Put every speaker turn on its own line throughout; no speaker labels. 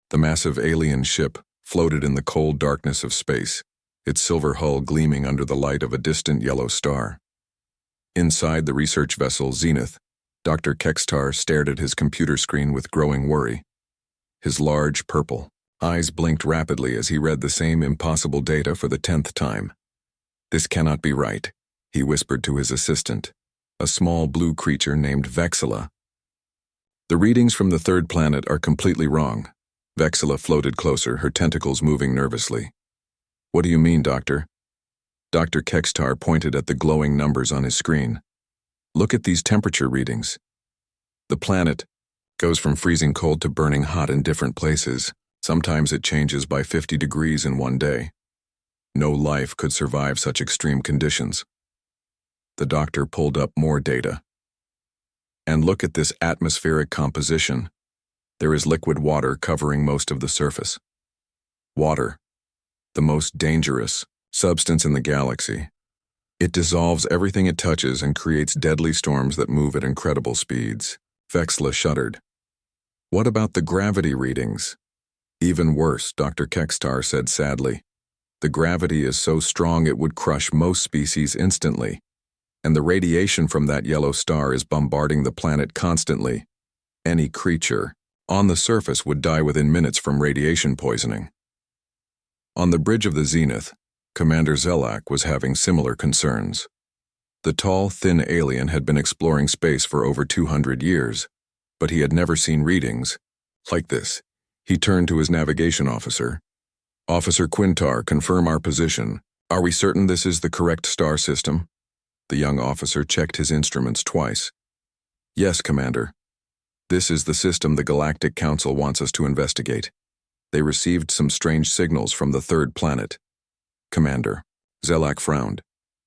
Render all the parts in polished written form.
The massive alien ship floated in the cold darkness of space, its silver hull gleaming under the light of a distant yellow star. Inside the research vessel Zenith, Dr. Kextar stared at his computer screen with growing worry. His large, purple eyes blinked rapidly as he read the same impossible data for the 10th time. "This cannot be right," he whispered to his assistant, a small blue creature named Vexilla. "The readings from the third planet are completely wrong." Vexilla floated closer, her tentacles moving nervously. "What do you mean, Doctor?" Dr. Kextar pointed at the glowing numbers on his screen. "Look at these temperature readings. The planet goes from freezing cold to burning hot in different places. Sometimes it changes by 50 degrees in one day. No life could survive such extreme conditions." The doctor pulled up more data. "And look at this atmospheric composition. There is liquid water covering most of the surface. Water, the most dangerous substance in the galaxy. It dissolves everything it touches and creates deadly storms that move at incredible speeds." Vexilla shuddered. "What about the gravity readings?" "Even worse," Dr. Kextar said sadly. "The gravity is so strong it would crush most species instantly, and the radiation from that yellow star is bombarding the planet constantly. Any creature on the surface would die within minutes from radiation poisoning." On the bridge of the Zenith, Commander Zelak was having similar concerns. The tall, thin alien had been exploring space for over 200 years, but he had never seen readings like this. He turned to his navigation officer. "Officer Quintar, confirm our position. Are we certain this is the correct star system?" The young officer checked his instruments twice. "Yes, Commander. This is the system the Galactic Council wants us to investigate. They received some strange signals from the third planet." "Commander." Zelak frowned.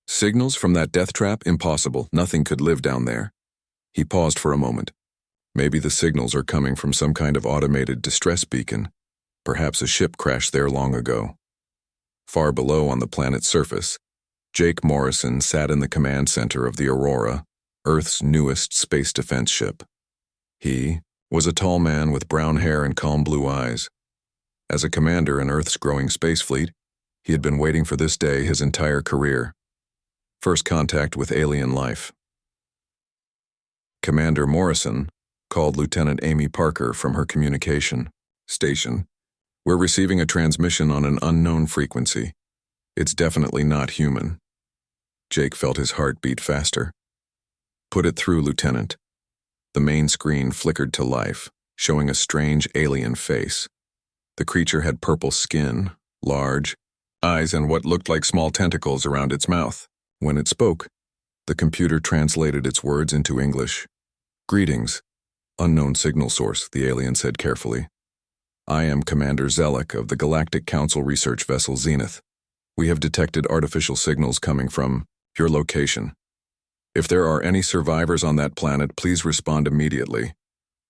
"Signals from that death trap? Impossible. Nothing could live down there." He paused for a moment. "Maybe the signals are coming from some kind of automated distress beacon. Perhaps a ship crashed there long ago." Far below on the planet's surface, Jake Morrison sat in the command center of the Aurora, Earth's newest space defense ship. He was a tall man with brown hair and calm blue eyes. As a commander in Earth's growing space fleet, he had been waiting for this day his entire career. First contact with alien life. Commander Morrison called Lieutenant Amy Parker from her communication station. "We're receiving a transmission on an unknown frequency. It's definitely not human." Jake felt his heart beat faster. "Put it through, Lieutenant." The main screen flickered to life, showing a strange alien face. The creature had purple skin, large eyes, and what looked like small tentacles around its mouth. When it spoke, the computer translated its words into English. "Greetings. Unknown signal source," the alien said carefully. "I am Commander Zelak of the Galactic Council research vessel Zenith. We have detected artificial signals coming from your location. If there are any survivors on that planet, please respond immediately.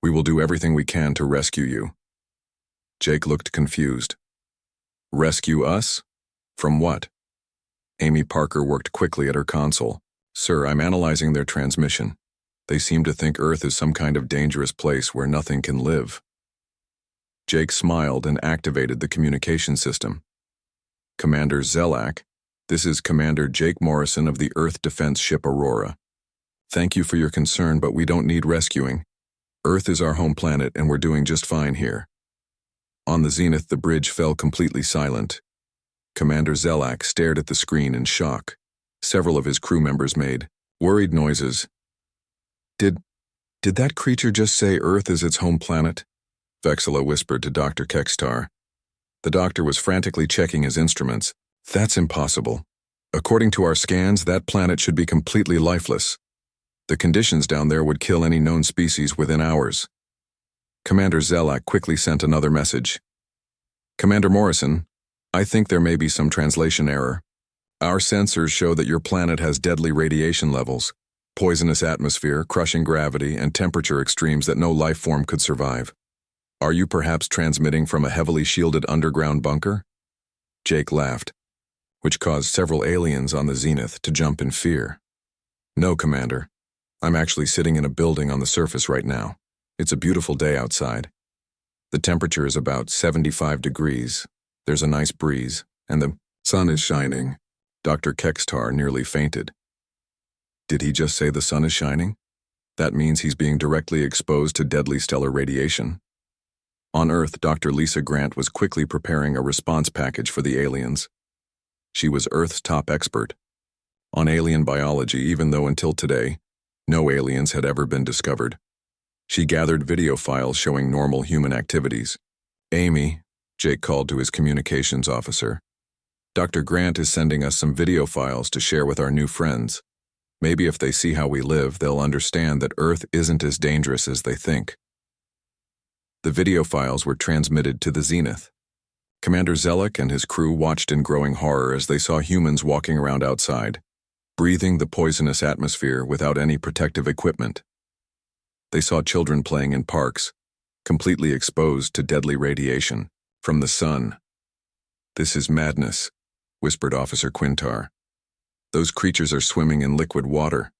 We will do everything we can to rescue you." Jake looked confused. "Rescue us? From what?" Amy Parker worked quickly at her console. "Sir, I'm analyzing their transmission. They seem to think Earth is some kind of dangerous place where nothing can live." Jake smiled and activated the communication system. "Commander Zelak, this is Commander Jake Morrison of the Earth defense ship Aurora. Thank you for your concern, but we don't need rescuing. Earth is our home planet and we're doing just fine here." On the Zenith, the bridge fell completely silent. Commander Zelak stared at the screen in shock. Several of his crew members made worried noises. Did that creature just say Earth is its home planet?" Vexilla whispered to Dr. Kextar. The doctor was frantically checking his instruments. "That's impossible. According to our scans, that planet should be completely lifeless. The conditions down there would kill any known species within hours." Commander Zelak quickly sent another message. "Commander Morrison, I think there may be some translation error. Our sensors show that your planet has deadly radiation levels, poisonous atmosphere, crushing gravity, and temperature extremes that no life form could survive. Are you perhaps transmitting from a heavily shielded underground bunker?" Jake laughed, which caused several aliens on the Zenith to jump in fear. "No, Commander. I'm actually sitting in a building on the surface right now. It's a beautiful day outside." The temperature is about 75 degrees. There's a nice breeze, and the sun is shining. Dr. Kextar nearly fainted. Did he just say the sun is shining? That means he's being directly exposed to deadly stellar radiation. On Earth, Dr. Lisa Grant was quickly preparing a response package for the aliens. She was Earth's top expert on alien biology, even though until today, no aliens had ever been discovered. She gathered video files showing normal human activities. Amy, Jake called to his communications officer. Dr. Grant is sending us some video files to share with our new friends. Maybe if they see how we live, they'll understand that Earth isn't as dangerous as they think. The video files were transmitted to the Zenith. Commander Zelek and his crew watched in growing horror as they saw humans walking around outside, breathing the poisonous atmosphere without any protective equipment. They saw children playing in parks, completely exposed to deadly radiation from the sun. "This is madness," whispered Officer Quintar. "Those creatures are swimming in liquid water.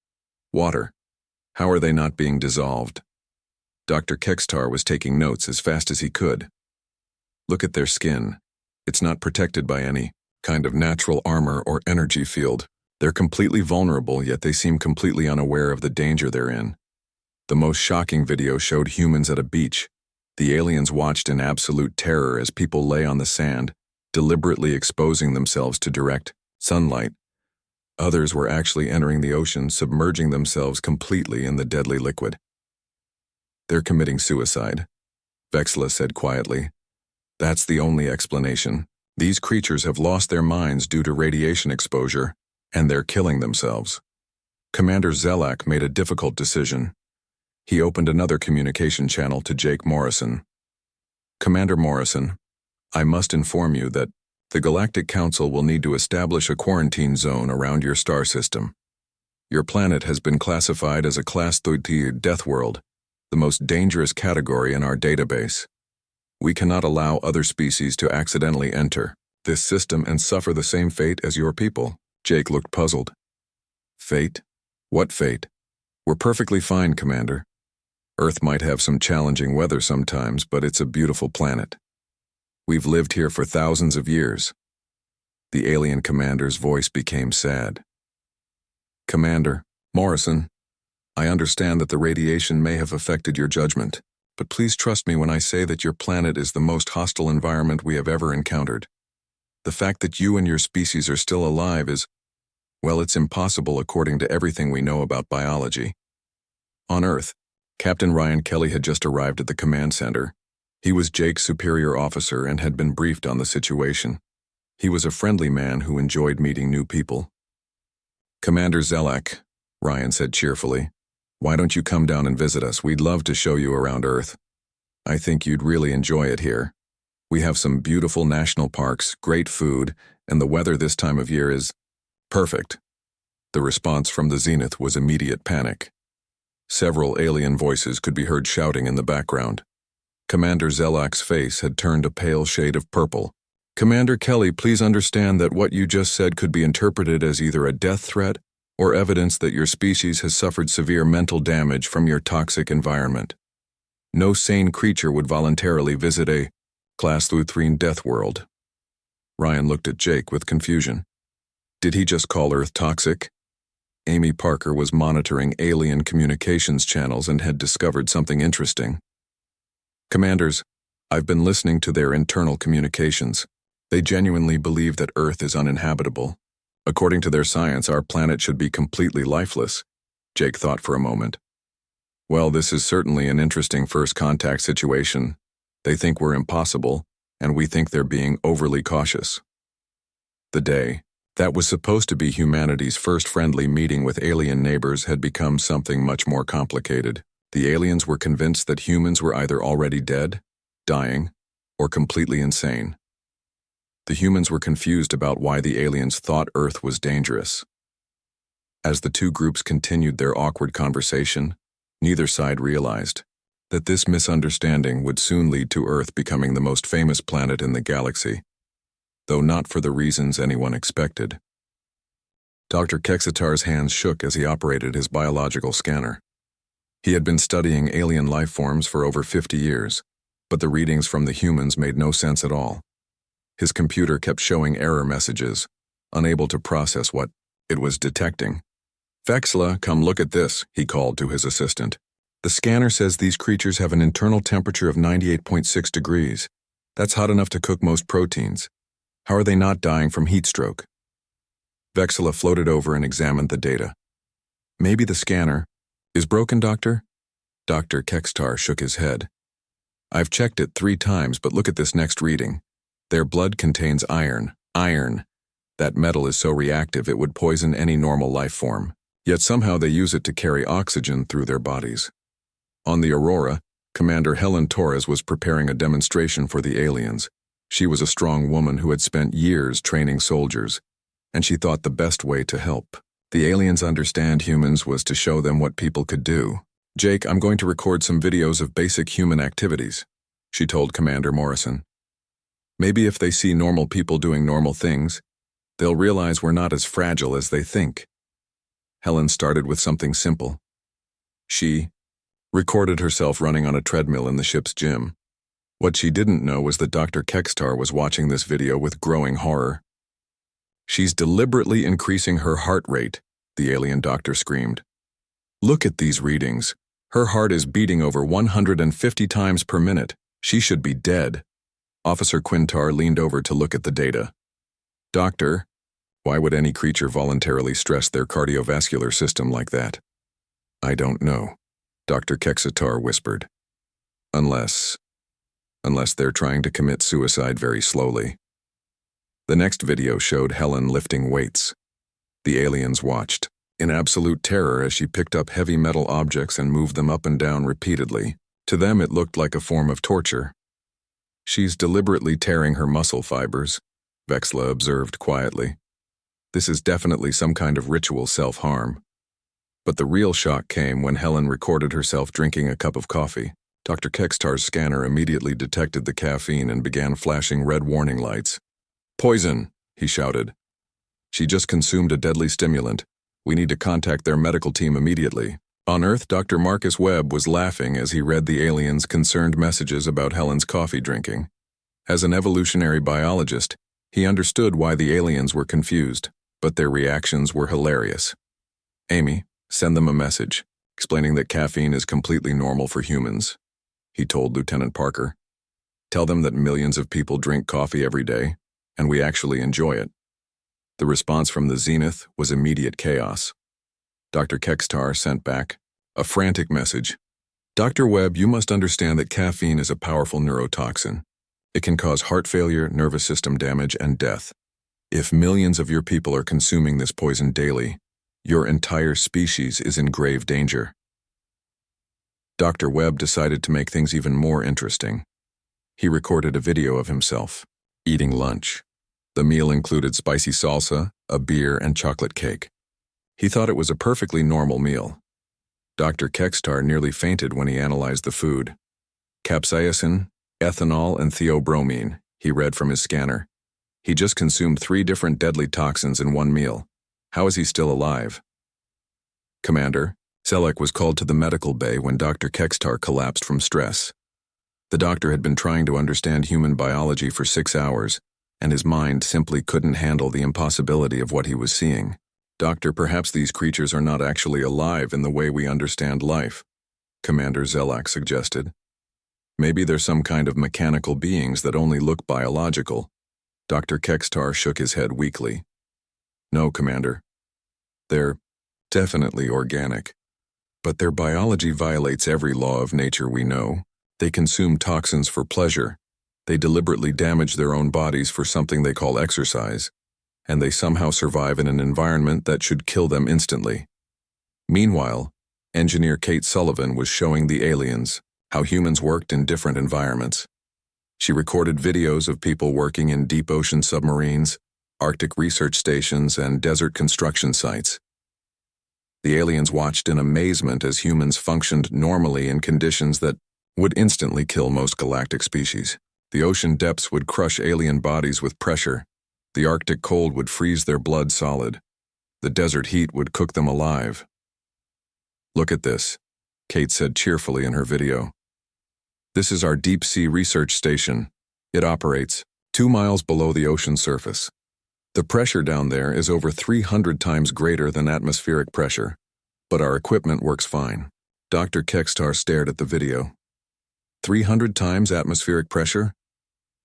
Water. How are they not being dissolved?" Dr. Kextar was taking notes as fast as he could. "Look at their skin. It's not protected by any kind of natural armor or energy field. They're completely vulnerable, yet they seem completely unaware of the danger they're in." The most shocking video showed humans at a beach. The aliens watched in absolute terror as people lay on the sand, deliberately exposing themselves to direct sunlight. Others were actually entering the ocean, submerging themselves completely in the deadly liquid. "They're committing suicide," Vexla said quietly. "That's the only explanation. These creatures have lost their minds due to radiation exposure, and they're killing themselves." Commander Zelak made a difficult decision. He opened another communication channel to Jake Morrison. "Commander Morrison, I must inform you that the Galactic Council will need to establish a quarantine zone around your star system. Your planet has been classified as a Class 3 Deathworld, the most dangerous category in our database. We cannot allow other species to accidentally enter this system and suffer the same fate as your people." Jake looked puzzled. "Fate? What fate? We're perfectly fine, Commander. Earth might have some challenging weather sometimes, but it's a beautiful planet. We've lived here for thousands of years." The alien commander's voice became sad. "Commander Morrison, I understand that the radiation may have affected your judgment, but please trust me when I say that your planet is the most hostile environment we have ever encountered. The fact that you and your species are still alive is, well, it's impossible according to everything we know about biology." On Earth, Captain Ryan Kelly had just arrived at the command center. He was Jake's superior officer and had been briefed on the situation. He was a friendly man who enjoyed meeting new people. "Commander Zelak," Ryan said cheerfully, "why don't you come down and visit us? We'd love to show you around Earth. I think you'd really enjoy it here. We have some beautiful national parks, great food, and the weather this time of year is perfect." The response from the Zenith was immediate panic. Several alien voices could be heard shouting in the background. Commander Zelak's face had turned a pale shade of purple. "Commander Kelly, please understand that what you just said could be interpreted as either a death threat or evidence that your species has suffered severe mental damage from your toxic environment. No sane creature would voluntarily visit a Class 3 death world." Ryan looked at Jake with confusion. Did he just call Earth toxic? Amy Parker was monitoring alien communications channels and had discovered something interesting. "Commanders, I've been listening to their internal communications. They genuinely believe that Earth is uninhabitable. According to their science, our planet should be completely lifeless." Jake thought for a moment. "Well, this is certainly an interesting first contact situation. They think we're impossible, and we think they're being overly cautious." The day that was supposed to be humanity's first friendly meeting with alien neighbors had become something much more complicated. The aliens were convinced that humans were either already dead, dying, or completely insane. The humans were confused about why the aliens thought Earth was dangerous. As the two groups continued their awkward conversation, neither side realized that this misunderstanding would soon lead to Earth becoming the most famous planet in the galaxy, though not for the reasons anyone expected. Dr. Kexitar's hands shook as he operated his biological scanner. He had been studying alien life forms for over 50 years, but the readings from the humans made no sense at all. His computer kept showing error messages, unable to process what it was detecting. "Vexla, come look at this," he called to his assistant. "The scanner says these creatures have an internal temperature of 98.6 degrees. That's hot enough to cook most proteins. How are they not dying from heat stroke?" Vexla floated over and examined the data. "Maybe the scanner is broken, Doctor?" Dr. Kextar shook his head. "I've checked it 3 times, but look at this next reading. Their blood contains iron. Iron. That metal is so reactive it would poison any normal life form. Yet somehow they use it to carry oxygen through their bodies." On the Aurora, Commander Helen Torres was preparing a demonstration for the aliens. She was a strong woman who had spent years training soldiers, and she thought the best way to help the aliens understand humans was to show them what people could do. "Jake, I'm going to record some videos of basic human activities," she told Commander Morrison. "Maybe if they see normal people doing normal things, they'll realize we're not as fragile as they think." Helen started with something simple. She recorded herself running on a treadmill in the ship's gym. What she didn't know was that Dr. Kextar was watching this video with growing horror. "She's deliberately increasing her heart rate," the alien doctor screamed. "Look at these readings. Her heart is beating over 150 times per minute. She should be dead." Officer Quintar leaned over to look at the data. "Doctor, why would any creature voluntarily stress their cardiovascular system like that?" "I don't know," Dr. Kexatar whispered. Unless they're trying to commit suicide very slowly." The next video showed Helen lifting weights. The aliens watched in absolute terror as she picked up heavy metal objects and moved them up and down repeatedly. To them it looked like a form of torture. "She's deliberately tearing her muscle fibers," Vexla observed quietly. "This is definitely some kind of ritual self-harm." But the real shock came when Helen recorded herself drinking a cup of coffee. Dr. Kextar's scanner immediately detected the caffeine and began flashing red warning lights. "Poison," he shouted. "She just consumed a deadly stimulant. We need to contact their medical team immediately." On Earth, Dr. Marcus Webb was laughing as he read the aliens' concerned messages about Helen's coffee drinking. As an evolutionary biologist, he understood why the aliens were confused, but their reactions were hilarious. "Amy, send them a message, explaining that caffeine is completely normal for humans," he told Lieutenant Parker. "Tell them that millions of people drink coffee every day, and we actually enjoy it." The response from the Zenith was immediate chaos. Dr. Kextar sent back a frantic message. "Dr. Webb, you must understand that caffeine is a powerful neurotoxin. It can cause heart failure, nervous system damage, and death. If millions of your people are consuming this poison daily, your entire species is in grave danger." Dr. Webb decided to make things even more interesting. He recorded a video of himself eating lunch. The meal included spicy salsa, a beer, and chocolate cake. He thought it was a perfectly normal meal. Dr. Kextar nearly fainted when he analyzed the food. "Capsaicin, ethanol, and theobromine," he read from his scanner. "He just consumed 3 different deadly toxins in one meal. How is he still alive?" "Commander, Selleck was called to the medical bay when Dr. Kextar collapsed from stress. The doctor had been trying to understand human biology for 6 hours, and his mind simply couldn't handle the impossibility of what he was seeing. Doctor, perhaps these creatures are not actually alive in the way we understand life," Commander Zelak suggested. "Maybe they're some kind of mechanical beings that only look biological." Dr. Kextar shook his head weakly. "No, Commander. They're definitely organic. But their biology violates every law of nature we know. They consume toxins for pleasure. They deliberately damage their own bodies for something they call exercise. And they somehow survive in an environment that should kill them instantly." Meanwhile, engineer Kate Sullivan was showing the aliens how humans worked in different environments. She recorded videos of people working in deep ocean submarines, Arctic research stations, and desert construction sites. The aliens watched in amazement as humans functioned normally in conditions that would instantly kill most galactic species. The ocean depths would crush alien bodies with pressure. The Arctic cold would freeze their blood solid. The desert heat would cook them alive. "Look at this," Kate said cheerfully in her video. This is our deep-sea research station. It operates 2 miles below the ocean surface. The pressure down there is over 300 times greater than atmospheric pressure, but our equipment works fine. Dr. Kekstar stared at the video. 300 times atmospheric pressure?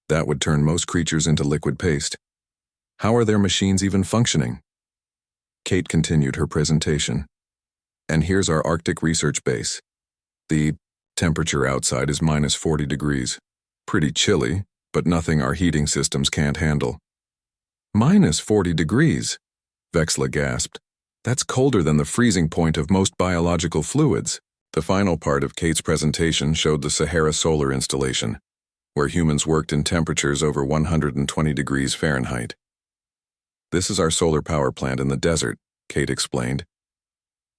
That would turn most creatures into liquid paste. How are their machines even functioning? Kate continued her presentation. And here's our Arctic research base. The temperature outside is minus 40 degrees. Pretty chilly, but nothing our heating systems can't handle. Minus 40 degrees? Vexla gasped. That's colder than the freezing point of most biological fluids. The final part of Kate's presentation showed the Sahara solar installation, where humans worked in temperatures over 120 degrees Fahrenheit. This is our solar power plant in the desert, Kate explained.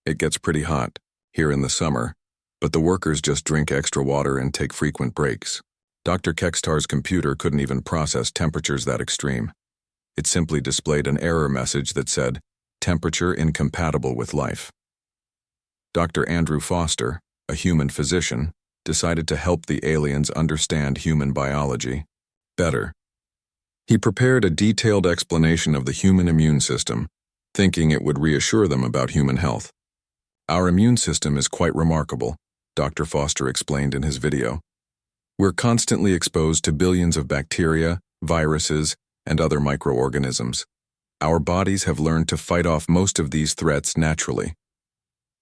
It gets pretty hot here in the summer, but the workers just drink extra water and take frequent breaks. Dr. Kekstar's computer couldn't even process temperatures that extreme. It simply displayed an error message that said, temperature incompatible with life. Dr. Andrew Foster, a human physician, decided to help the aliens understand human biology better. He prepared a detailed explanation of the human immune system, thinking it would reassure them about human health. Our immune system is quite remarkable, Dr. Foster explained in his video. We're constantly exposed to billions of bacteria, viruses, and other microorganisms. Our bodies have learned to fight off most of these threats naturally.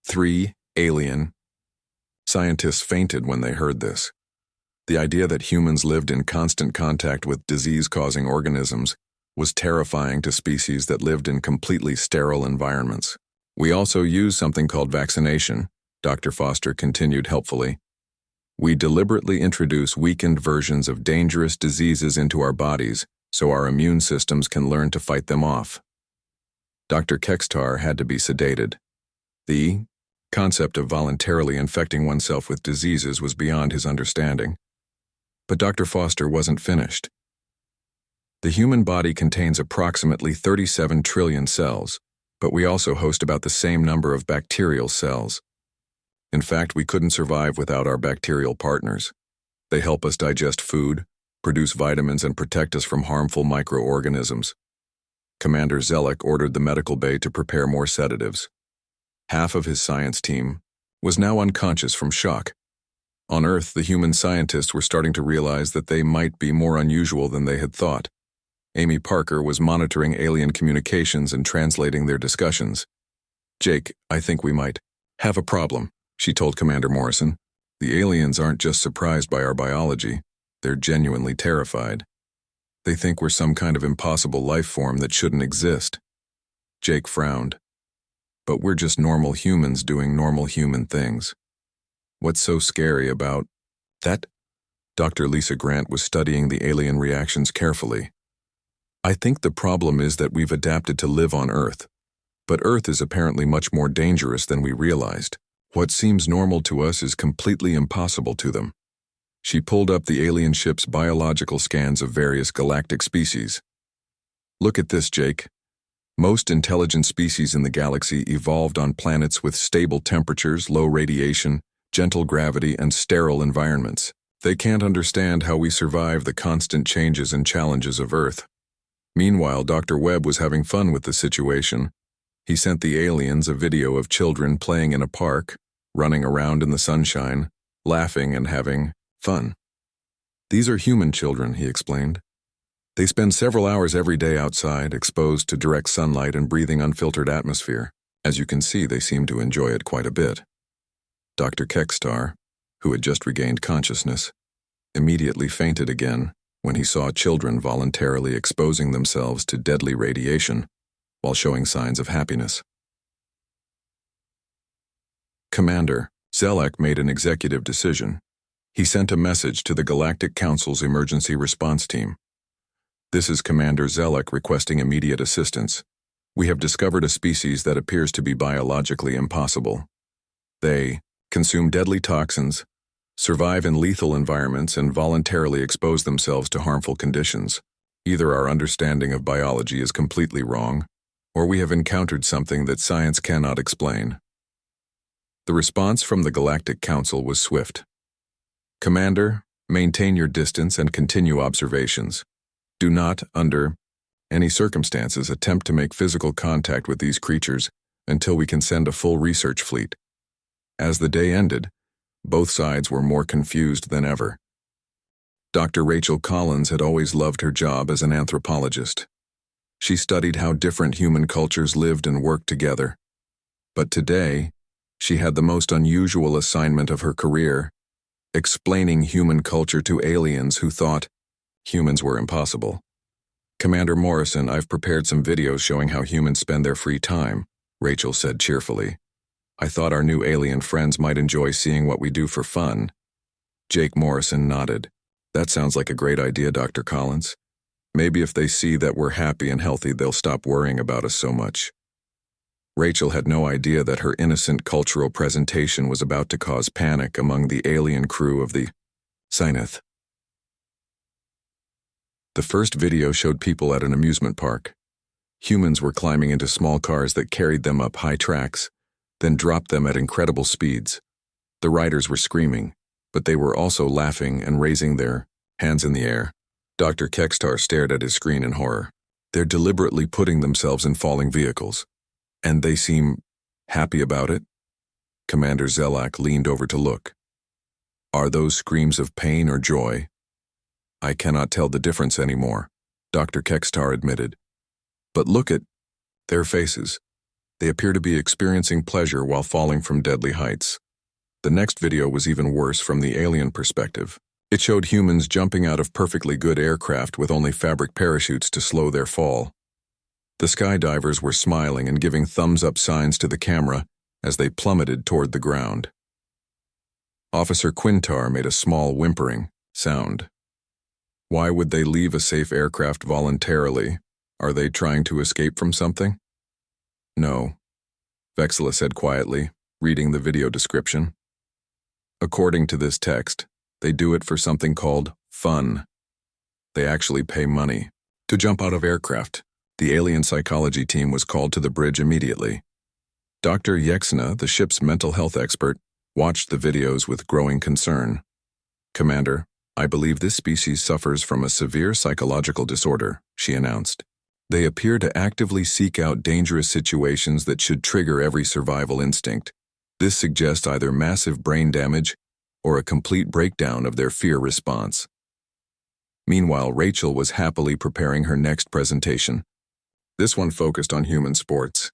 3. Alien. Scientists fainted when they heard this. The idea that humans lived in constant contact with disease-causing organisms was terrifying to species that lived in completely sterile environments. We also use something called vaccination, Dr. Foster continued helpfully. We deliberately introduce weakened versions of dangerous diseases into our bodies so our immune systems can learn to fight them off. Dr. Kekstar had to be sedated. The concept of voluntarily infecting oneself with diseases was beyond his understanding. But Dr. Foster wasn't finished. The human body contains approximately 37 trillion cells, but we also host about the same number of bacterial cells. In fact, we couldn't survive without our bacterial partners. They help us digest food, produce vitamins, and protect us from harmful microorganisms. Commander Zelek ordered the medical bay to prepare more sedatives. Half of his science team was now unconscious from shock. On Earth, the human scientists were starting to realize that they might be more unusual than they had thought. Amy Parker was monitoring alien communications and translating their discussions. Jake, I think we might have a problem, she told Commander Morrison. The aliens aren't just surprised by our biology, they're genuinely terrified. They think we're some kind of impossible life form that shouldn't exist. Jake frowned. But we're just normal humans doing normal human things. What's so scary about that? Dr. Lisa Grant was studying the alien reactions carefully. I think the problem is that we've adapted to live on Earth. But Earth is apparently much more dangerous than we realized. What seems normal to us is completely impossible to them. She pulled up the alien ship's biological scans of various galactic species. Look at this, Jake. Most intelligent species in the galaxy evolved on planets with stable temperatures, low radiation, gentle gravity, and sterile environments. They can't understand how we survive the constant changes and challenges of Earth. Meanwhile, Dr. Webb was having fun with the situation. He sent the aliens a video of children playing in a park, running around in the sunshine, laughing and having fun. These are human children, he explained. They spend several hours every day outside, exposed to direct sunlight and breathing unfiltered atmosphere. As you can see, they seem to enjoy it quite a bit. Dr. Kekstar, who had just regained consciousness, immediately fainted again when he saw children voluntarily exposing themselves to deadly radiation while showing signs of happiness. Commander Zelek made an executive decision. He sent a message to the Galactic Council's emergency response team. This is Commander Zelek requesting immediate assistance. We have discovered a species that appears to be biologically impossible. They consume deadly toxins, survive in lethal environments, and voluntarily expose themselves to harmful conditions. Either our understanding of biology is completely wrong, or we have encountered something that science cannot explain. The response from the Galactic Council was swift. Commander, Maintain your distance and continue observations. Do not, under any circumstances, attempt to make physical contact with these creatures until we can send a full research fleet. As the day ended, both sides were more confused than ever. Dr. Rachel Collins had always loved her job as an anthropologist. She studied how different human cultures lived and worked together. But today, she had the most unusual assignment of her career, explaining human culture to aliens who thought humans were impossible. "Commander Morrison, I've prepared some videos showing how humans spend their free time," Rachel said cheerfully. "I thought our new alien friends might enjoy seeing what we do for fun." Jake Morrison nodded. "That sounds like a great idea, Dr. Collins. Maybe if they see that we're happy and healthy, they'll stop worrying about us so much." Rachel had no idea that her innocent cultural presentation was about to cause panic among the alien crew of the Zenith. The first video showed people at an amusement park. Humans were climbing into small cars that carried them up high tracks, then dropped them at incredible speeds. The riders were screaming, but they were also laughing and raising their hands in the air. Dr. Kekstar stared at his screen in horror. "They're deliberately putting themselves in falling vehicles. And they seem happy about it?" Commander Zelak leaned over to look. "Are those screams of pain or joy?" "I cannot tell the difference anymore," Dr. Kekstar admitted. "But look at their faces. They appear to be experiencing pleasure while falling from deadly heights." The next video was even worse from the alien perspective. It showed humans jumping out of perfectly good aircraft with only fabric parachutes to slow their fall. The skydivers were smiling and giving thumbs-up signs to the camera as they plummeted toward the ground. Officer Quintar made a small whimpering sound. "Why would they leave a safe aircraft voluntarily? Are they trying to escape from something?" "No," Vexila said quietly, reading the video description. "According to this text, they do it for something called fun. They actually pay money to jump out of aircraft." The alien psychology team was called to the bridge immediately. Dr. Yexna, the ship's mental health expert, watched the videos with growing concern. "Commander, I believe this species suffers from a severe psychological disorder," she announced. "They appear to actively seek out dangerous situations that should trigger every survival instinct. This suggests either massive brain damage or a complete breakdown of their fear response." Meanwhile, Rachel was happily preparing her next presentation. This one focused on human sports.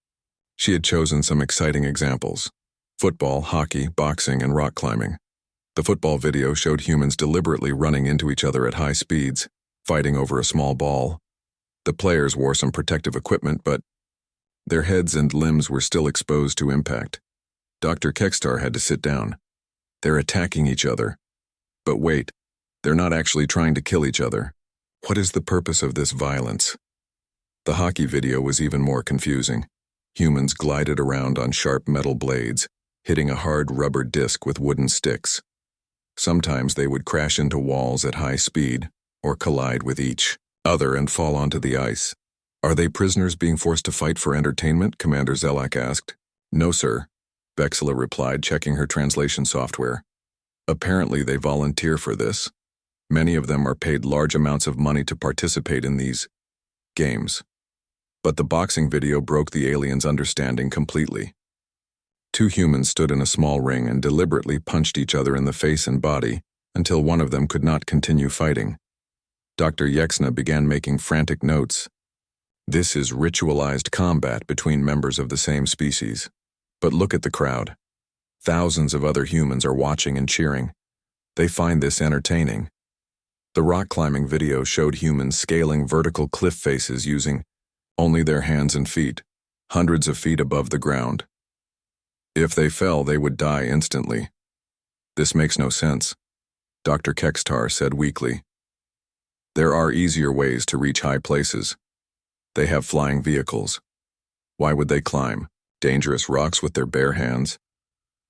She had chosen some exciting examples: football, hockey, boxing, and rock climbing. The football video showed humans deliberately running into each other at high speeds, fighting over a small ball. The players wore some protective equipment, but their heads and limbs were still exposed to impact. Dr. Kekstar had to sit down. "They're attacking each other. But wait, they're not actually trying to kill each other. What is the purpose of this violence?" The hockey video was even more confusing. Humans glided around on sharp metal blades, hitting a hard rubber disc with wooden sticks. Sometimes they would crash into walls at high speed, or collide with each other and fall onto the ice. "Are they prisoners being forced to fight for entertainment?" Commander Zelak asked. "No, sir," Vexila replied, checking her translation software. "Apparently they volunteer for this. Many of them are paid large amounts of money to participate in these games." But the boxing video broke the aliens' understanding completely. Two humans stood in a small ring and deliberately punched each other in the face and body until one of them could not continue fighting. Dr. Yexna began making frantic notes. "This is ritualized combat between members of the same species. But look at the crowd. Thousands of other humans are watching and cheering. They find this entertaining." The rock climbing video showed humans scaling vertical cliff faces using only their hands and feet, hundreds of feet above the ground. If they fell, they would die instantly. "This makes no sense," Dr. Kekstar said weakly. "There are easier ways to reach high places. They have flying vehicles. Why would they climb dangerous rocks with their bare hands?"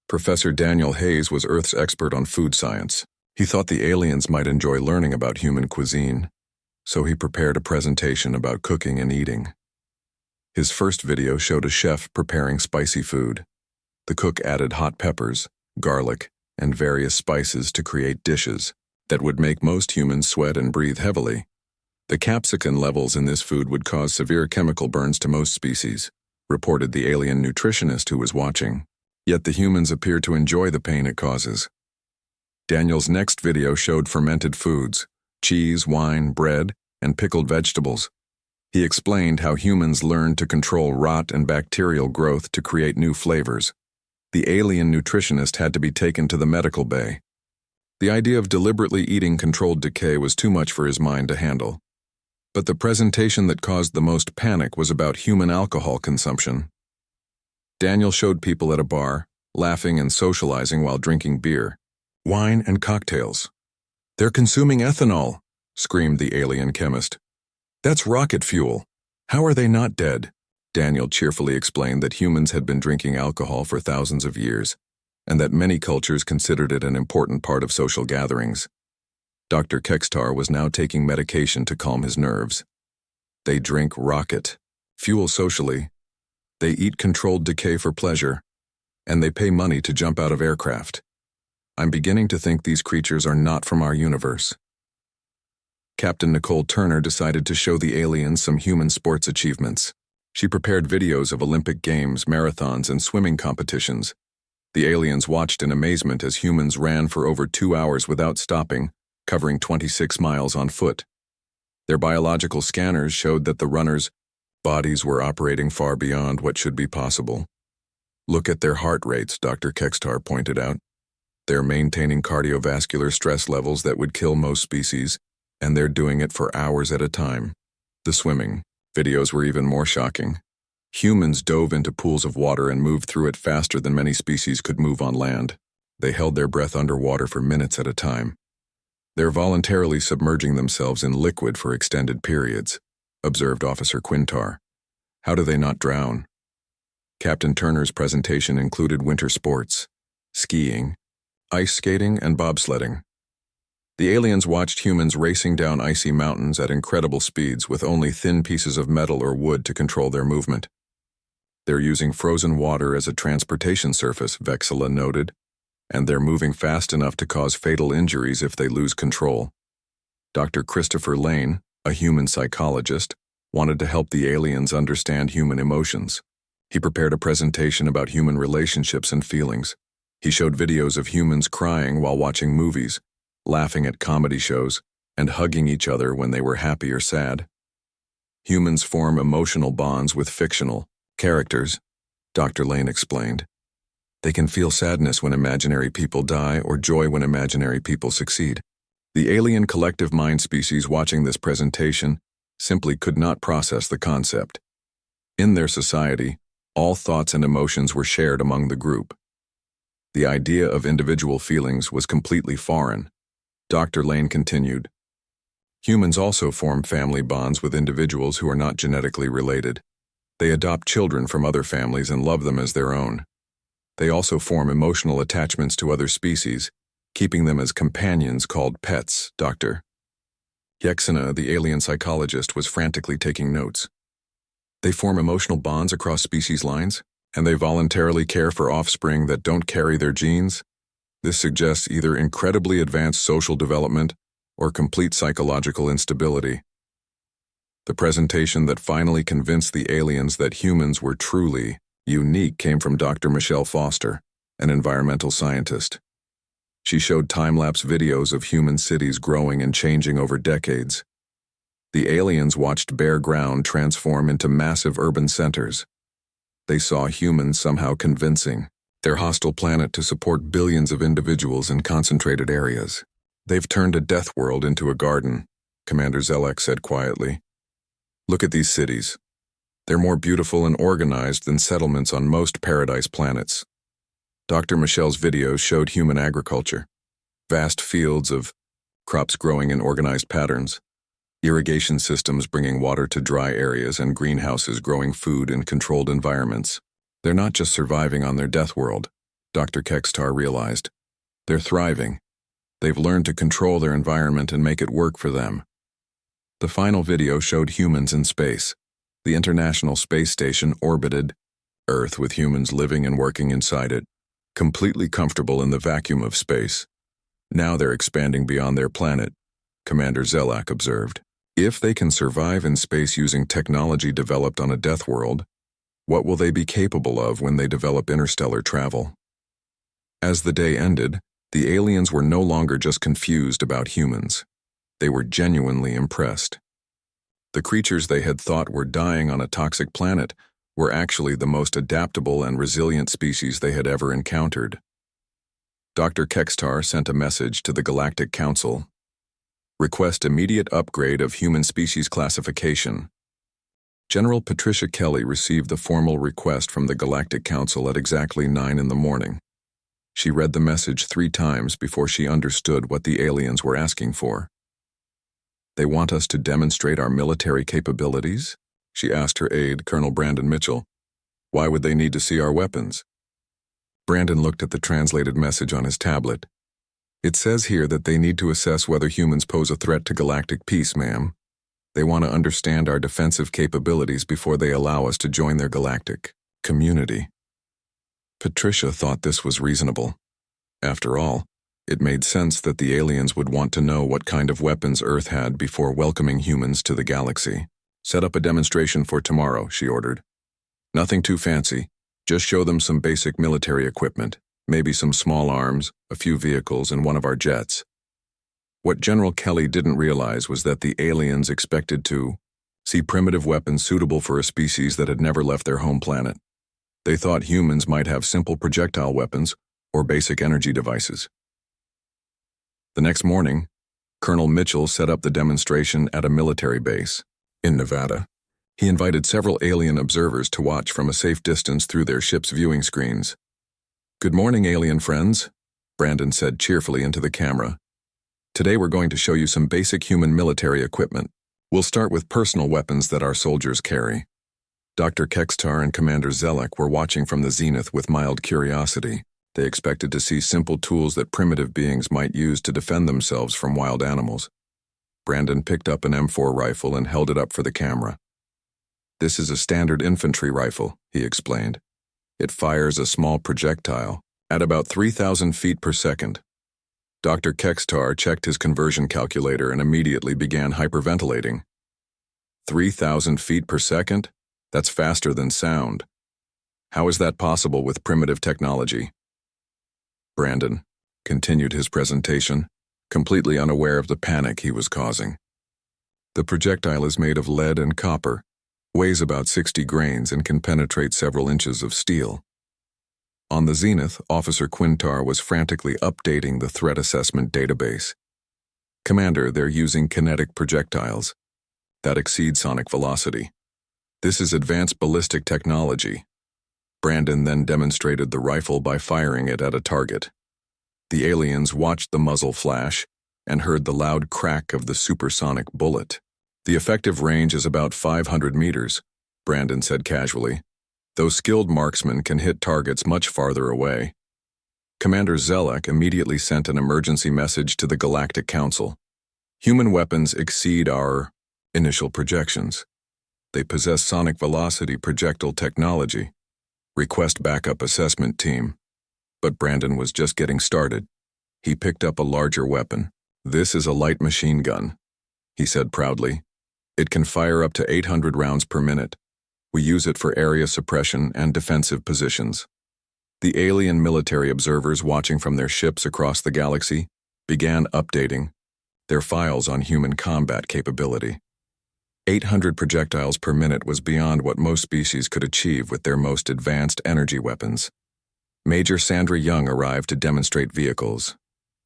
Professor Daniel Hayes was Earth's expert on food science. He thought the aliens might enjoy learning about human cuisine, so he prepared a presentation about cooking and eating. His first video showed a chef preparing spicy food. The cook added hot peppers, garlic, and various spices to create dishes. that would make most humans sweat and breathe heavily. The capsicum levels in this food would cause severe chemical burns to most species, reported the alien nutritionist who was watching. Yet the humans appear to enjoy the pain it causes. Daniel's next video showed fermented foods, cheese, wine, bread, and pickled vegetables. He explained how humans learned to control rot and bacterial growth to create new flavors. The alien nutritionist had to be taken to the medical bay. The idea of deliberately eating controlled decay was too much for his mind to handle. But the presentation that caused the most panic was about human alcohol consumption. Daniel showed people at a bar, laughing and socializing while drinking beer, wine, and cocktails. "They're consuming ethanol," screamed the alien chemist. "That's rocket fuel. How are they not dead?" Daniel cheerfully explained that humans had been drinking alcohol for thousands of years, and that many cultures considered it an important part of social gatherings. Dr. Kextar was now taking medication to calm his nerves. They drink rocket fuel socially. They eat controlled decay for pleasure, and they pay money to jump out of aircraft. I'm beginning to think these creatures are not from our universe. Captain Nicole Turner decided to show the aliens some human sports achievements. She prepared videos of Olympic Games, marathons, and swimming competitions. The aliens watched in amazement as humans ran for over 2 hours without stopping, covering 26 miles on foot. Their biological scanners showed that the runners' bodies were operating far beyond what should be possible. "Look at their heart rates," Dr. Kextar pointed out. "They're maintaining cardiovascular stress levels that would kill most species, and they're doing it for hours at a time." The swimming videos were even more shocking. Humans dove into pools of water and moved through it faster than many species could move on land. They held their breath underwater for minutes at a time. "They're voluntarily submerging themselves in liquid for extended periods," observed Officer Quintar. "How do they not drown?" Captain Turner's presentation included winter sports, skiing, ice skating, and bobsledding. The aliens watched humans racing down icy mountains at incredible speeds with only thin pieces of metal or wood to control their movement. "They're using frozen water as a transportation surface," Vexila noted, "and they're moving fast enough to cause fatal injuries if they lose control." Dr. Christopher Lane, a human psychologist, wanted to help the aliens understand human emotions. He prepared a presentation about human relationships and feelings. He showed videos of humans crying while watching movies, laughing at comedy shows, and hugging each other when they were happy or sad. Humans form emotional bonds with fictional characters, Dr. Lane explained. They can feel sadness when imaginary people die or joy when imaginary people succeed. The alien collective mind species watching this presentation simply could not process the concept. In their society, all thoughts and emotions were shared among the group. The idea of individual feelings was completely foreign. Dr. Lane continued, "Humans also form family bonds with individuals who are not genetically related. They adopt children from other families and love them as their own. They also form emotional attachments to other species, keeping them as companions called pets, Dr." Yexina, the alien psychologist, was frantically taking notes. "They form emotional bonds across species lines, and they voluntarily care for offspring that don't carry their genes? This suggests either incredibly advanced social development or complete psychological instability." The presentation that finally convinced the aliens that humans were truly unique came from Dr. Michelle Foster, an environmental scientist. She showed time-lapse videos of human cities growing and changing over decades. The aliens watched bare ground transform into massive urban centers. They saw humans somehow convincing their hostile planet to support billions of individuals in concentrated areas. "They've turned a Deathworld into a garden," Commander Zelek said quietly. "Look at these cities. They're more beautiful and organized than settlements on most paradise planets." Dr. Michelle's videos showed human agriculture, vast fields of crops growing in organized patterns, irrigation systems bringing water to dry areas, and greenhouses growing food in controlled environments. "They're not just surviving on their death world," Dr. Kextar realized. "They're thriving. They've learned to control their environment and make it work for them." The final video showed humans in space. The International Space Station orbited Earth with humans living and working inside it, completely comfortable in the vacuum of space. Now they're expanding beyond their planet, Commander Zelak observed. If they can survive in space using technology developed on a Deathworld, what will they be capable of when they develop interstellar travel? As the day ended, the aliens were no longer just confused about humans. They were genuinely impressed. The creatures they had thought were dying on a toxic planet were actually the most adaptable and resilient species they had ever encountered. Dr. Kextar sent a message to the Galactic Council. Request immediate upgrade of human species classification. General Patricia Kelly received the formal request from the Galactic Council at exactly 9 in the morning. She read the message 3 times before she understood what the aliens were asking for. They want us to demonstrate our military capabilities? She asked her aide, Colonel Brandon Mitchell. Why would they need to see our weapons? Brandon looked at the translated message on his tablet. It says here that they need to assess whether humans pose a threat to galactic peace, ma'am. They want to understand our defensive capabilities before they allow us to join their galactic community. Patricia thought this was reasonable. After all, it made sense that the aliens would want to know what kind of weapons Earth had before welcoming humans to the galaxy. Set up a demonstration for tomorrow, she ordered. Nothing too fancy, just show them some basic military equipment, maybe some small arms, a few vehicles, and one of our jets. What General Kelly didn't realize was that the aliens expected to see primitive weapons suitable for a species that had never left their home planet. They thought humans might have simple projectile weapons or basic energy devices. The next morning, Colonel Mitchell set up the demonstration at a military base in Nevada. He invited several alien observers to watch from a safe distance through their ship's viewing screens. Good morning, alien friends, Brandon said cheerfully into the camera. Today we're going to show you some basic human military equipment. We'll start with personal weapons that our soldiers carry. Dr. Kextar and Commander Zelek were watching from the zenith with mild curiosity. They expected to see simple tools that primitive beings might use to defend themselves from wild animals. Brandon picked up an M4 rifle and held it up for the camera. This is a standard infantry rifle, he explained. It fires a small projectile at about 3,000 feet per second. Dr. Kextar checked his conversion calculator and immediately began hyperventilating. 3,000 feet per second? That's faster than sound. How is that possible with primitive technology? Brandon continued his presentation, completely unaware of the panic he was causing. The projectile is made of lead and copper, weighs about 60 grains, and can penetrate several inches of steel. On the zenith, Officer Quintar was frantically updating the threat assessment database. Commander, they're using kinetic projectiles that exceed sonic velocity. This is advanced ballistic technology. Brandon then demonstrated the rifle by firing it at a target. The aliens watched the muzzle flash and heard the loud crack of the supersonic bullet. The effective range is about 500 meters, Brandon said casually. Those skilled marksmen can hit targets much farther away. Commander Zelek immediately sent an emergency message to the Galactic Council. Human weapons exceed our initial projections. They possess sonic velocity projectile technology. Request backup assessment team. But Brandon was just getting started. He picked up a larger weapon. This is a light machine gun, he said proudly. It can fire up to 800 rounds per minute. We use it for area suppression and defensive positions. The alien military observers watching from their ships across the galaxy began updating their files on human combat capability. 800 projectiles per minute was beyond what most species could achieve with their most advanced energy weapons. Major Sandra Young arrived to demonstrate vehicles.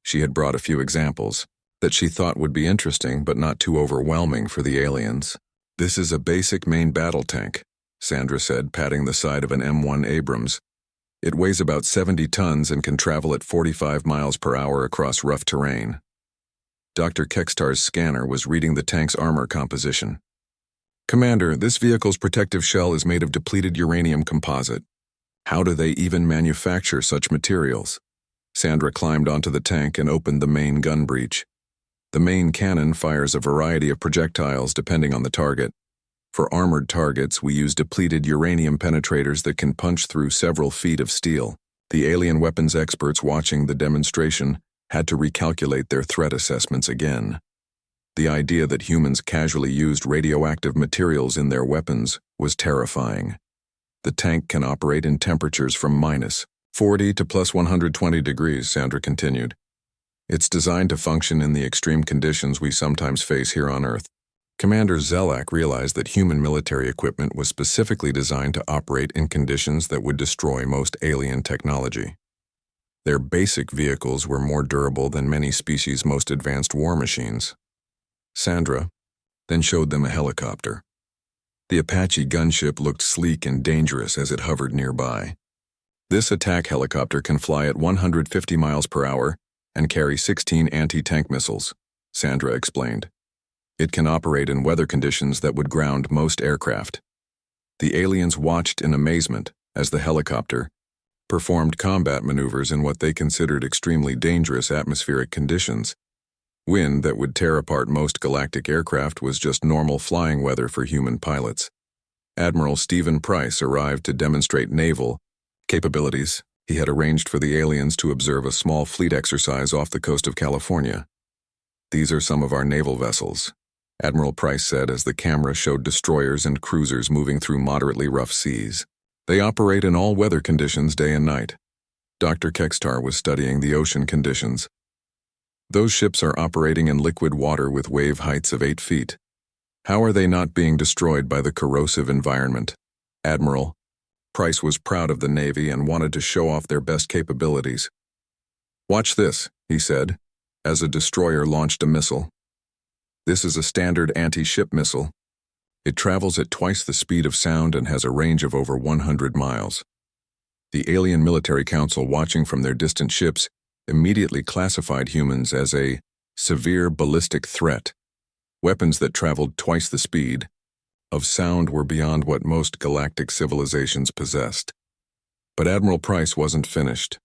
She had brought a few examples that she thought would be interesting but not too overwhelming for the aliens. This is a basic main battle tank, Sandra said, patting the side of an M1 Abrams. It weighs about 70 tons and can travel at 45 miles per hour across rough terrain. Dr. Kextar's scanner was reading the tank's armor composition. Commander, this vehicle's protective shell is made of depleted uranium composite. How do they even manufacture such materials? Sandra climbed onto the tank and opened the main gun breech. The main cannon fires a variety of projectiles depending on the target. For armored targets, we use depleted uranium penetrators that can punch through several feet of steel. The alien weapons experts watching the demonstration had to recalculate their threat assessments again. The idea that humans casually used radioactive materials in their weapons was terrifying. The tank can operate in temperatures from -40 to +120 degrees, Sandra continued. It's designed to function in the extreme conditions we sometimes face here on Earth. Commander Zelak realized that human military equipment was specifically designed to operate in conditions that would destroy most alien technology. Their basic vehicles were more durable than many species' most advanced war machines. Sandra then showed them a helicopter. The Apache gunship looked sleek and dangerous as it hovered nearby. This attack helicopter can fly at 150 miles per hour and carry 16 anti-tank missiles, Sandra explained. It can operate in weather conditions that would ground most aircraft. The aliens watched in amazement as the helicopter performed combat maneuvers in what they considered extremely dangerous atmospheric conditions. Wind that would tear apart most galactic aircraft was just normal flying weather for human pilots. Admiral Stephen Price arrived to demonstrate naval capabilities. He had arranged for the aliens to observe a small fleet exercise off the coast of California. "These are some of our naval vessels," Admiral Price said as the camera showed destroyers and cruisers moving through moderately rough seas. "They operate in all weather conditions day and night." Dr. Kekstar was studying the ocean conditions. "Those ships are operating in liquid water with wave heights of 8 feet. How are they not being destroyed by the corrosive environment?" Admiral Price was proud of the Navy and wanted to show off their best capabilities. "Watch this," he said, as a destroyer launched a missile. This is a standard anti-ship missile. It travels at twice the speed of sound and has a range of over 100 miles. The Alien Military Council, watching from their distant ships, immediately classified humans as a severe ballistic threat. Weapons that traveled twice the speed of sound were beyond what most galactic civilizations possessed. But Admiral Price wasn't finished.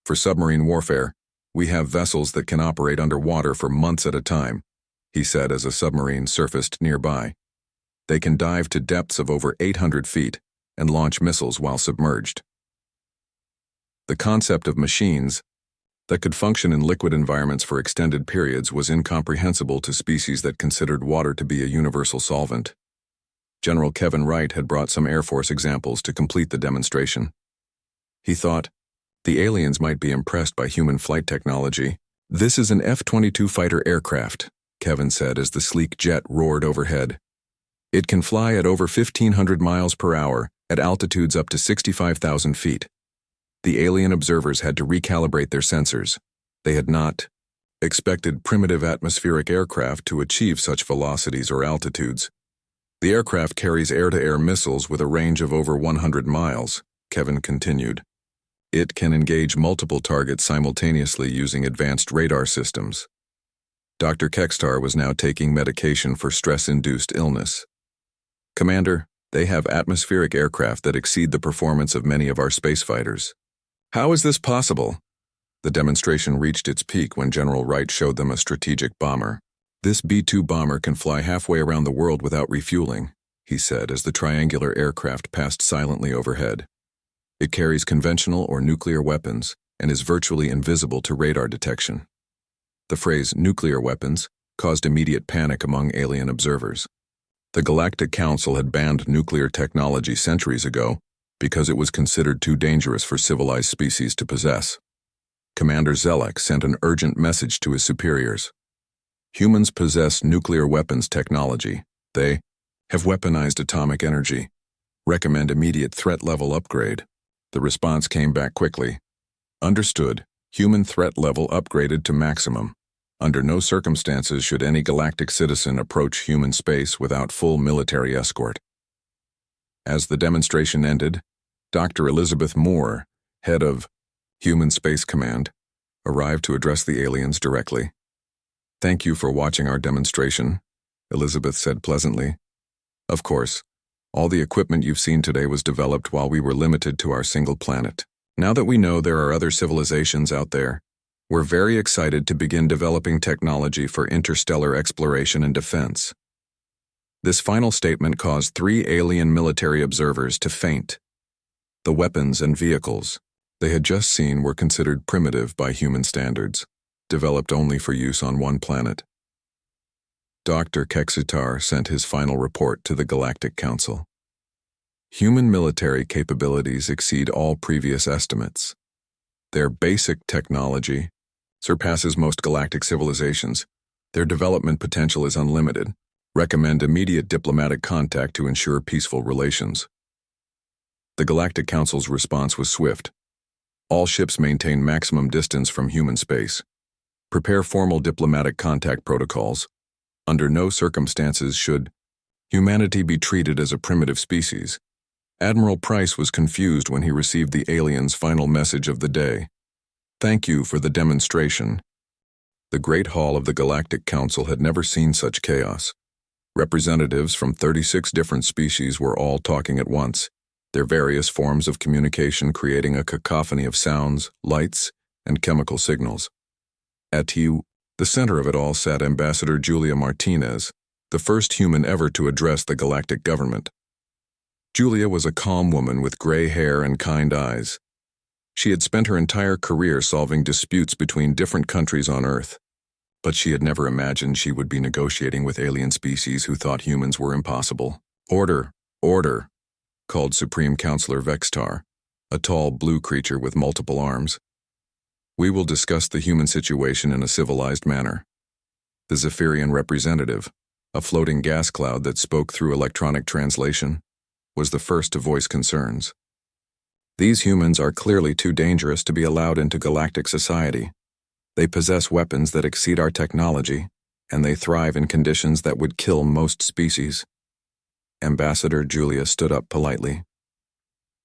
"For submarine warfare, we have vessels that can operate underwater for months at a time," he said as a submarine surfaced nearby. "They can dive to depths of over 800 feet and launch missiles while submerged." The concept of machines that could function in liquid environments for extended periods was incomprehensible to species that considered water to be a universal solvent. General Kevin Wright had brought some Air Force examples to complete the demonstration. He thought, the aliens might be impressed by human flight technology. "This is an F-22 fighter aircraft," Kevin said as the sleek jet roared overhead. "It can fly at over 1,500 miles per hour at altitudes up to 65,000 feet. The alien observers had to recalibrate their sensors. They had not expected primitive atmospheric aircraft to achieve such velocities or altitudes. The aircraft carries air-to-air missiles with a range of over 100 miles, Kevin continued. It can engage multiple targets simultaneously using advanced radar systems. Dr. Kekstar was now taking medication for stress-induced illness. "Commander, they have atmospheric aircraft that exceed the performance of many of our space fighters." "How is this possible?" The demonstration reached its peak when General Wright showed them a strategic bomber. "This B-2 bomber can fly halfway around the world without refueling," he said as the triangular aircraft passed silently overhead. "It carries conventional or nuclear weapons and is virtually invisible to radar detection." The phrase nuclear weapons caused immediate panic among alien observers. The Galactic Council had banned nuclear technology centuries ago because it was considered too dangerous for civilized species to possess. Commander Zelak sent an urgent message to his superiors. "Humans possess nuclear weapons technology. They have weaponized atomic energy. Recommend immediate threat level upgrade." The response came back quickly. "Understood. Human threat level upgraded to maximum. Under no circumstances should any galactic citizen approach human space without full military escort." As the demonstration ended, Dr. Elizabeth Moore, head of Human Space Command, arrived to address the aliens directly. "Thank you for watching our demonstration," Elizabeth said pleasantly. "Of course, all the equipment you've seen today was developed while we were limited to our single planet. Now that we know there are other civilizations out there, we're very excited to begin developing technology for interstellar exploration and defense." This final statement caused 3 alien military observers to faint. The weapons and vehicles they had just seen were considered primitive by human standards. developed only for use on one planet. Dr. Kexitar sent his final report to the Galactic Council. Human military capabilities exceed all previous estimates. Their basic technology surpasses most galactic civilizations. Their development potential is unlimited. Recommend immediate diplomatic contact to ensure peaceful relations. The Galactic Council's response was swift. All ships maintain maximum distance from human space. Prepare formal diplomatic contact protocols. Under no circumstances should humanity be treated as a primitive species. Admiral Price was confused when he received the aliens' final message of the day. Thank you for the demonstration. The Great Hall of the Galactic Council had never seen such chaos. Representatives from 36 different species were all talking at once, their various forms of communication creating a cacophony of sounds, lights, and chemical signals. At the center of it all sat Ambassador Julia Martinez, the first human ever to address the galactic government. Julia was a calm woman with gray hair and kind eyes. She had spent her entire career solving disputes between different countries on Earth, but she had never imagined she would be negotiating with alien species who thought humans were impossible. Order, order, called Supreme Counselor Vextar, a tall blue creature with multiple arms. We will discuss the human situation in a civilized manner. The Zephyrian representative, a floating gas cloud that spoke through electronic translation, was the first to voice concerns. These humans are clearly too dangerous to be allowed into galactic society. They possess weapons that exceed our technology, and they thrive in conditions that would kill most species. Ambassador Julia stood up politely.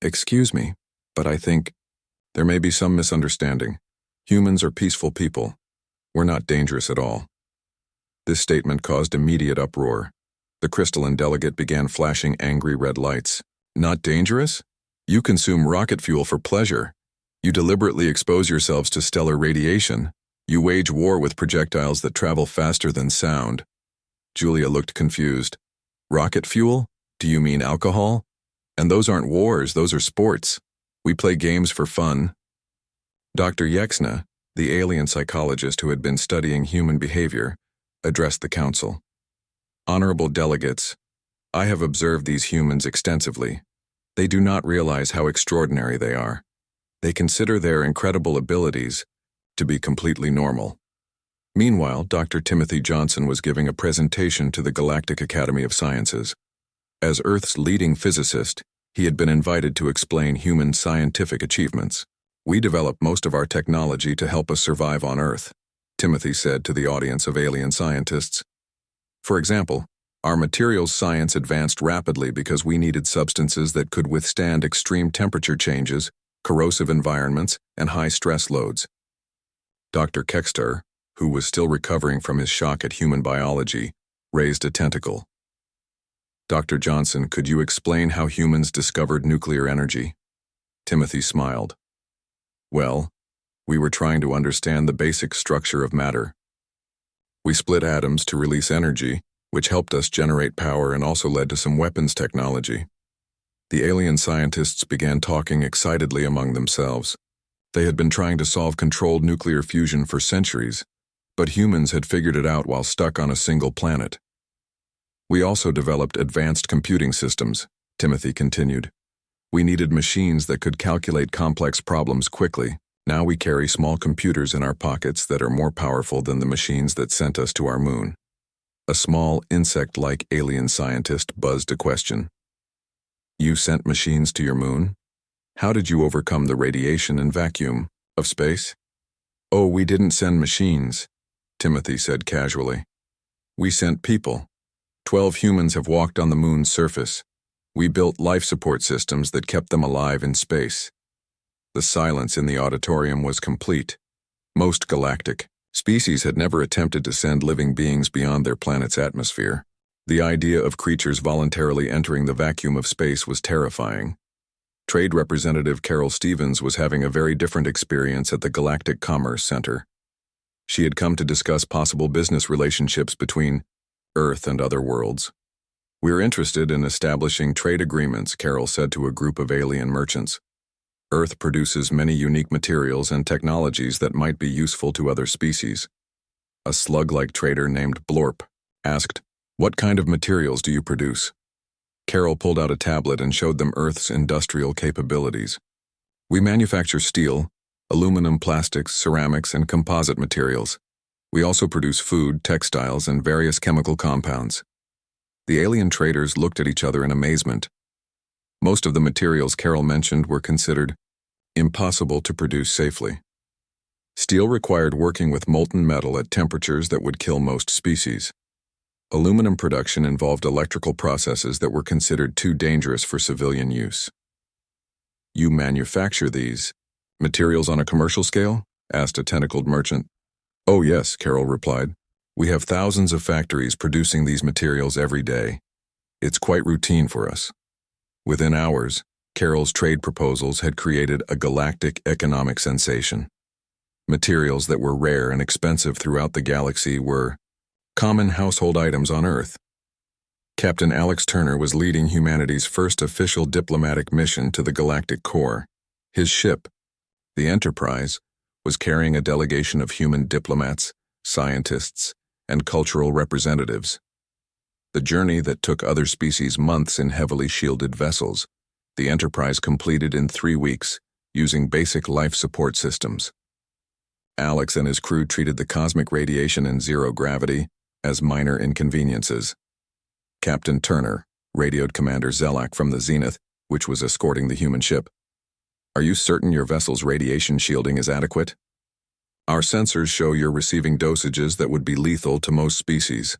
Excuse me, but I think there may be some misunderstanding. Humans are peaceful people. We're not dangerous at all. This statement caused immediate uproar. The crystalline delegate began flashing angry red lights. Not dangerous? You consume rocket fuel for pleasure. You deliberately expose yourselves to stellar radiation. You wage war with projectiles that travel faster than sound. Julia looked confused. Rocket fuel? Do you mean alcohol? And those aren't wars, those are sports. We play games for fun. Dr. Yexna, the alien psychologist who had been studying human behavior, addressed the council. Honorable delegates, I have observed these humans extensively. They do not realize how extraordinary they are. They consider their incredible abilities to be completely normal. Meanwhile, Dr. Timothy Johnson was giving a presentation to the Galactic Academy of Sciences. As Earth's leading physicist, he had been invited to explain human scientific achievements. We develop most of our technology to help us survive on Earth, Timothy said to the audience of alien scientists. For example, our materials science advanced rapidly because we needed substances that could withstand extreme temperature changes, corrosive environments, and high stress loads. Dr. Kexitar, who was still recovering from his shock at human biology, raised a tentacle. Dr. Johnson, could you explain how humans discovered nuclear energy? Timothy smiled. Well, we were trying to understand the basic structure of matter. We split atoms to release energy, which helped us generate power and also led to some weapons technology. The alien scientists began talking excitedly among themselves. They had been trying to solve controlled nuclear fusion for centuries, but humans had figured it out while stuck on a single planet. We also developed advanced computing systems, Timothy continued. We needed machines that could calculate complex problems quickly. Now we carry small computers in our pockets that are more powerful than the machines that sent us to our moon. A small, insect-like alien scientist buzzed a question. You sent machines to your moon? How did you overcome the radiation and vacuum of space? Oh, we didn't send machines, Timothy said casually. We sent people. 12 humans have walked on the moon's surface. We built life support systems that kept them alive in space. The silence in the auditorium was complete. Most galactic species had never attempted to send living beings beyond their planet's atmosphere. The idea of creatures voluntarily entering the vacuum of space was terrifying. Trade Representative Carol Stevens was having a very different experience at the Galactic Commerce Center. She had come to discuss possible business relationships between Earth and other worlds. We're interested in establishing trade agreements, Carol said to a group of alien merchants. Earth produces many unique materials and technologies that might be useful to other species. A slug-like trader named Blorp asked, "What kind of materials do you produce?" Carol pulled out a tablet and showed them Earth's industrial capabilities. "We manufacture steel, aluminum, plastics, ceramics, and composite materials. We also produce food, textiles, and various chemical compounds." The alien traders looked at each other in amazement. Most of the materials Carol mentioned were considered impossible to produce safely. Steel required working with molten metal at temperatures that would kill most species. Aluminum production involved electrical processes that were considered too dangerous for civilian use. "You manufacture these materials on a commercial scale?" asked a tentacled merchant. "Oh yes," Carol replied. "We have thousands of factories producing these materials every day. It's quite routine for us." Within hours, Carol's trade proposals had created a galactic economic sensation. Materials that were rare and expensive throughout the galaxy were common household items on Earth. Captain Alex Turner was leading humanity's first official diplomatic mission to the galactic core. His ship, the Enterprise, was carrying a delegation of human diplomats, scientists, and cultural representatives. The journey that took other species months in heavily shielded vessels, the Enterprise completed in 3 weeks, using basic life support systems. Alex and his crew treated the cosmic radiation and zero gravity as minor inconveniences. Captain Turner radioed Commander Zelak from the Zenith, which was escorting the human ship. "Are you certain your vessel's radiation shielding is adequate? Our sensors show you're receiving dosages that would be lethal to most species."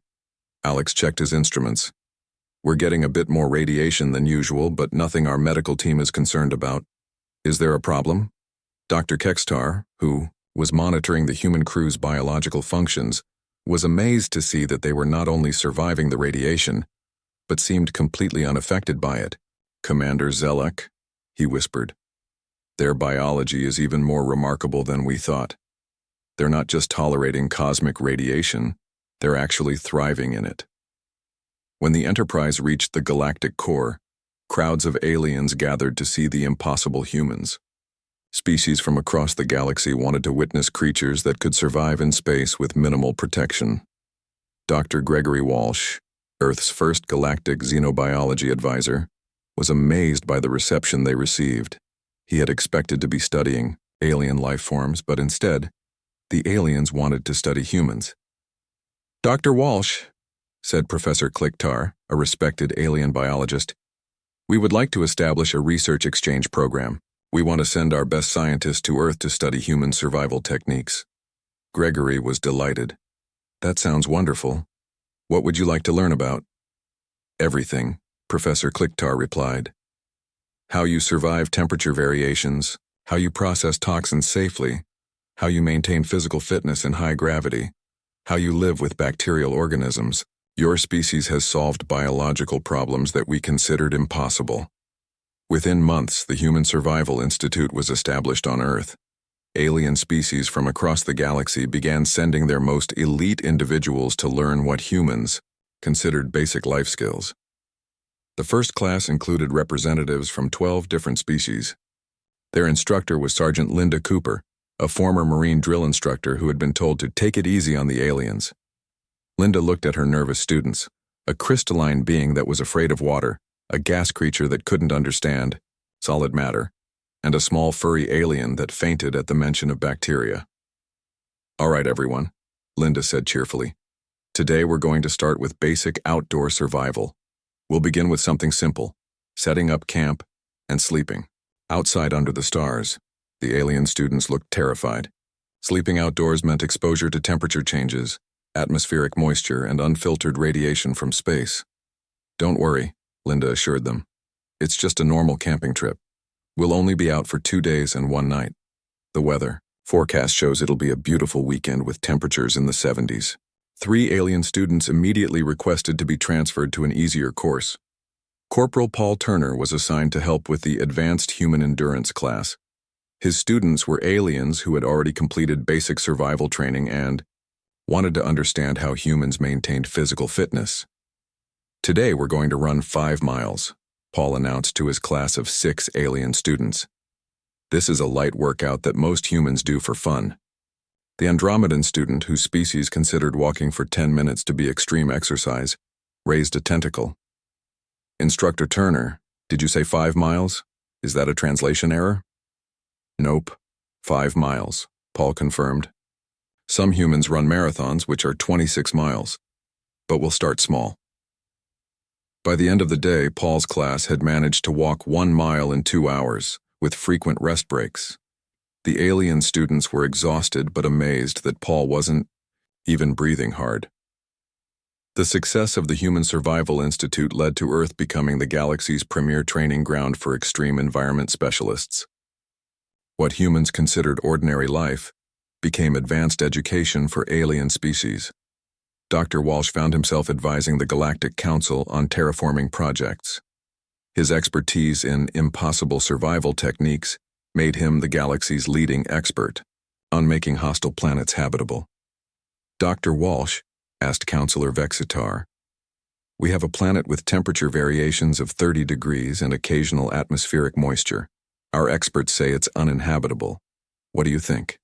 Alex checked his instruments. "We're getting a bit more radiation than usual, but nothing our medical team is concerned about. Is there a problem?" Dr. Kextar, who was monitoring the human crew's biological functions, was amazed to see that they were not only surviving the radiation, but seemed completely unaffected by it. "Commander Zelak," he whispered, "their biology is even more remarkable than we thought. They're not just tolerating cosmic radiation, they're actually thriving in it." When the Enterprise reached the galactic core, crowds of aliens gathered to see the impossible humans. Species from across the galaxy wanted to witness creatures that could survive in space with minimal protection. Dr. Gregory Walsh, Earth's first galactic xenobiology advisor, was amazed by the reception they received. He had expected to be studying alien life forms, but instead, the aliens wanted to study humans. "Dr. Walsh," said Professor Kliktar, a respected alien biologist, "we would like to establish a research exchange program. We want to send our best scientists to Earth to study human survival techniques." Gregory was delighted. "That sounds wonderful. What would you like to learn about?" "Everything," Professor Kliktar replied. "How you survive temperature variations, how you process toxins safely, how you maintain physical fitness in high gravity, how you live with bacterial organisms. Your species has solved biological problems that we considered impossible." Within months, the Human Survival Institute was established on Earth. Alien species from across the galaxy began sending their most elite individuals to learn what humans considered basic life skills. The first class included representatives from 12 different species. Their instructor was Sergeant Linda Cooper, a former Marine drill instructor who had been told to take it easy on the aliens. Linda looked at her nervous students, a crystalline being that was afraid of water, a gas creature that couldn't understand solid matter, and a small furry alien that fainted at the mention of bacteria. "All right, everyone," Linda said cheerfully. "Today we're going to start with basic outdoor survival. We'll begin with something simple, setting up camp and sleeping. Outside under the stars." The alien students looked terrified. Sleeping outdoors meant exposure to temperature changes, atmospheric moisture, and unfiltered radiation from space. "Don't worry," Linda assured them. "It's just a normal camping trip. We'll only be out for 2 days and 1 night. The weather forecast shows it'll be a beautiful weekend with temperatures in the 70s. 3 alien students immediately requested to be transferred to an easier course. Corporal Paul Turner was assigned to help with the Advanced Human Endurance class. His students were aliens who had already completed basic survival training and wanted to understand how humans maintained physical fitness. "Today we're going to run 5 miles, Paul announced to his class of 6 alien students. This is a light workout that most humans do for fun. The Andromedan student, whose species considered walking for 10 minutes to be extreme exercise, raised a tentacle. Instructor Turner, did you say 5 miles? Is that a translation error? Nope. 5 miles, Paul confirmed. Some humans run marathons, which are 26 miles. But we'll start small. By the end of the day, Paul's class had managed to walk 1 mile in 2 hours, with frequent rest breaks. The alien students were exhausted but amazed that Paul wasn't even breathing hard. The success of the Human Survival Institute led to Earth becoming the galaxy's premier training ground for extreme environment specialists. What humans considered ordinary life became advanced education for alien species. Dr. Walsh found himself advising the Galactic Council on terraforming projects. His expertise in impossible survival techniques made him the galaxy's leading expert on making hostile planets habitable. Dr. Walsh, asked Counselor Vexitar, we have a planet with temperature variations of 30 degrees and occasional atmospheric moisture. Our experts say it's uninhabitable. What do you think?